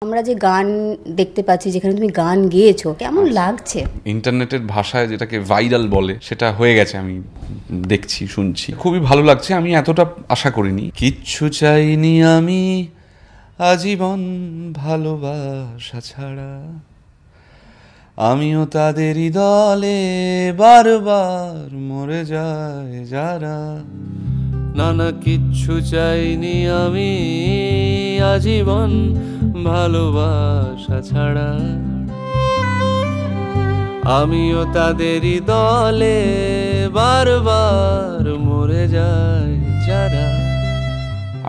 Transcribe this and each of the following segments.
আমরা যে গান দেখতে পাচ্ছি, যেখানে তুমি গান গেয়েছো, কেমন লাগছে? ইন্টারনেটের ভাষায় যেটাকে ভাইরাল বলে সেটা হয়ে গেছে, আমি দেখছি শুনছি, খুবই ভালো লাগছে। আমি এতটা আশা করিনি। কিচ্ছু চাইনি আমি আজীবন ভালোবাসা ছাড়া, আমিও তাদেরই দলে বারবার মরে যায় যারা। না না কিচ্ছু চাইনি আমি আজীবন ভালোবাসা ছাড়া, আমিও তাদেরই দলে বারবার মরে যায় যারা।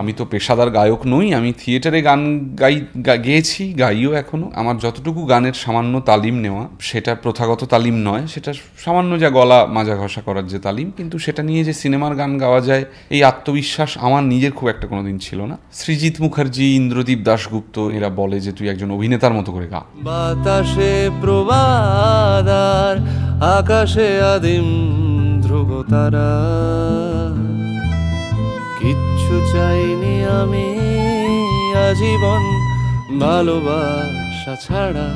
আমি তো পেশাদার গায়ক নই, আমি থিয়েটারে গান গেয়েছি, গাইও এখনো। আমার যতটুকু গানের সামান্য তালিম নেওয়া, সেটা প্রথাগত তালিম নয়, সেটা সামান্য যা গলা মাজা ঘষা করার যে তালিম, কিন্তু সেটা নিয়ে যে সিনেমার গান গাওয়া যায় এই আত্মবিশ্বাস আমার নিজের খুব একটা কোনোদিন ছিল না। সৃজিত মুখার্জি, ইন্দ্রদীপ দাশগুপ্ত এরা বলে যে তুই একজন অভিনেতার মতো করে গা। বাতাসে প্রবাদ আর আকাশে আদিম ধ্রুব তারা, কিচ্ছু চাইনি আমি আজীবন ভালোবাসা ছাড়া।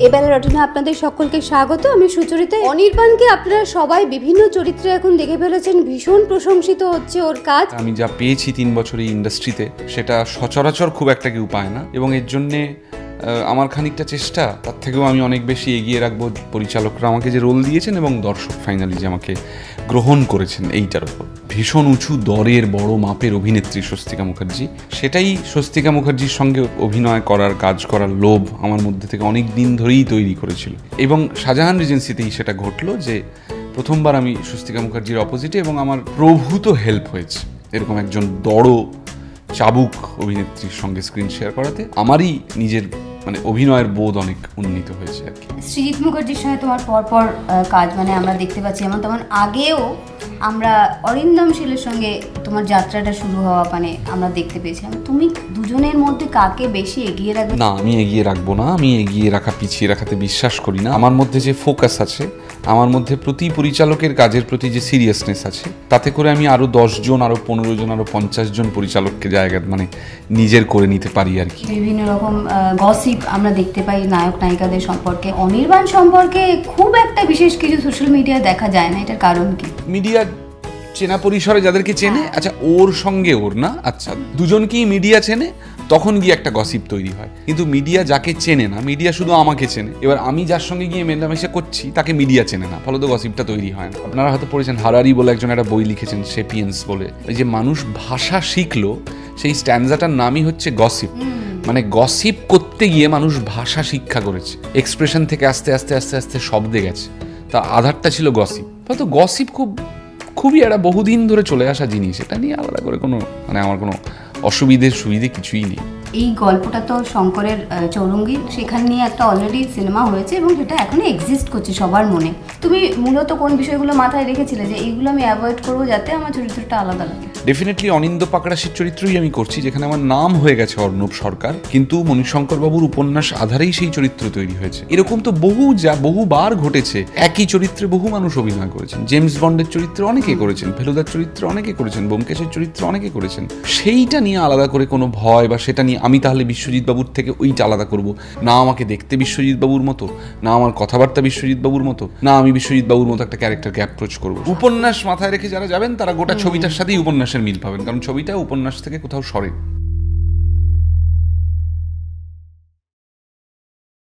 এবেলা রটনা আপনাদের সকলকে স্বাগত। আমি সুচরিতা। অনির্বাণকে আপনারা সবাই বিভিন্ন চরিত্রে এখন দেখে ফেলেছেন, ভীষণ প্রশংসিত হচ্ছে ওর কাজ। আমি যা পেয়েছি 3 বছর এই ইন্ডাস্ট্রিতে, সেটা সচরাচর খুব একটা কেউ পায় না, এবং এর জন্যে আমার খানিকটা চেষ্টা, তার থেকেও আমি অনেক বেশি এগিয়ে রাখবো পরিচালকরা আমাকে যে রোল দিয়েছেন এবং দর্শক ফাইনালি যে আমাকে গ্রহণ করেছেন এইটার উপর। ভীষণ উঁচু দরের বড় মাপের অভিনেত্রী স্বস্তিকা মুখার্জি, সেটাই স্বস্তিকা মুখার্জির সঙ্গে অভিনয় করার, কাজ করার লোভ আমার মধ্যে থেকে অনেক দিন ধরেই তৈরি করেছিল। এবং শাহজাহান রিজেন্সিতেই সেটা ঘটলো যে প্রথমবার আমি স্বস্তিকা মুখার্জির অপোজিটে, এবং আমার প্রভূত হেল্প হয়েছে এরকম একজন বড় চাবুক অভিনেত্রীর সঙ্গে স্ক্রিন শেয়ার করাতে। আমারই নিজের অভিনয়ের বোধ অনেক উন্নীত হয়েছে আর কি। সৃজিত মুখার্জির সঙ্গে তোমার পরপর কাজ আমরা দেখতে পাচ্ছি, যেমন তেমন আগেও আমরা অরিন্দম শীলের সঙ্গে তোমার যাত্রাটা শুরু হওয়া আমরা দেখতে পেয়েছিলাম। তুমি দুজনের মধ্যে কাকে বেশি এগিয়ে রাখবে? না, আমি এগিয়ে রাখবো না। আমি এগিয়ে রাখা পিছিয়ে রাখাতে বিশ্বাস করি না। আমার মধ্যে যে ফোকাস আছে, আমার মধ্যে প্রতি পরিচালকের কাজের প্রতি যে সিরিয়াসনেস আছে, তাতে করে আমি আরো 10 জন, আরো 15 জন, আরো 50 জন পরিচালককে জায়গা নিজের করে নিতে পারি আর কি। বিভিন্ন রকম গসিপ আমরা দেখতে পাই নায়ক নায়িকাদের সম্পর্কে। অনির্বাণ সম্পর্কে খুব একটা বিশেষ কিছু সোশ্যাল মিডিয়ায় দেখা যায় না, এটার কারণ কি? মিডিয়া চেনা পরিসরে যাদেরকে চেনে, আচ্ছা ওর সঙ্গে ওর না, আচ্ছা দুজনকেই মিডিয়া চেনে, তখন গিয়ে একটা গসিপ তৈরি হয়। কিন্তু মিডিয়া যাকে চেনে না, মিডিয়া শুধু আমাকে চেনে, এবার আমি যার সঙ্গে গিয়ে মেলামেশা করছি তাকে মিডিয়া চেনে না, ফলে তো গসিপটা তৈরি হয় না। আপনারা হয়তো পড়েছেন, হারারি বলে একজন একটা বই লিখেছেন, সেপিয়েন্স বলে, এই যে মানুষ ভাষা শিখলো, সেই স্ট্যান্ডাটার নামই হচ্ছে গসিপ। গসিপ করতে গিয়ে মানুষ ভাষা শিক্ষা করেছে, এক্সপ্রেশন থেকে আস্তে আস্তে আস্তে আস্তে শব্দে গেছে, তা আধারটা ছিল গসিপ। হয়তো গসিপ খুবই একটা বহুদিন ধরে চলে আসা জিনিস, এটা নিয়ে আলাদা করে কোনো আমার কোনো সুবিধে কিছুই নেই। এই গল্পটা তো শঙ্করের চৌরঙ্গী, সেখানে নিয়ে একটা অলরেডি সিনেমা হয়েছে এবং সেটা এখনো এক্সিস্ট করছে সবার মনে। তুমি মূলত কোন বিষয়গুলো মাথায় রেখেছিলে যে এইগুলো আমি অ্যাভয়েড করবো যাতে আমার চরিত্রটা আলাদা লাগে? ডেফিনেটলি অনিন্দ্য পাকড়াশির চরিত্রই আমি করছি, যেখানে আমার নাম হয়ে গেছে অর্ণব সরকার, কিন্তু মণিশঙ্কর বাবুর উপন্যাস আধারেই সেই চরিত্র তৈরি হয়েছে। এরকম তো বহুবার ঘটেছে, একই চরিত্রে বহু মানুষ অভিনয় করেছেন। জেমস বন্ডের চরিত্রে অনেকে করেছেন, ফেলুদার চরিত্রে অনেকে করেছেন, ব্যোমকেশের চরিত্রে অনেকে করেছেন। সেইটা নিয়ে আলাদা করে কোনো ভয় বা সেটা নিয়ে আমি তাহলে বিশ্বজিৎ বাবুর থেকে ওইটা আলাদা করব না, আমাকে দেখতে বিশ্বজিৎ বাবুর মতো না, আমার কথাবার্তা বিশ্বজিৎ বাবুর মতো না, আমি বিশ্বজিৎ বাবুর মতো একটা ক্যারেক্টারকে অ্যাপ্রোচ করব। উপন্যাস মাথায় রেখে যারা যাবেন তারা গোটা ছবিটার সাথেই উপন্যাসের মিল পাবেন, কারণ ছবিটা উপন্যাস থেকে কোথাও সরে।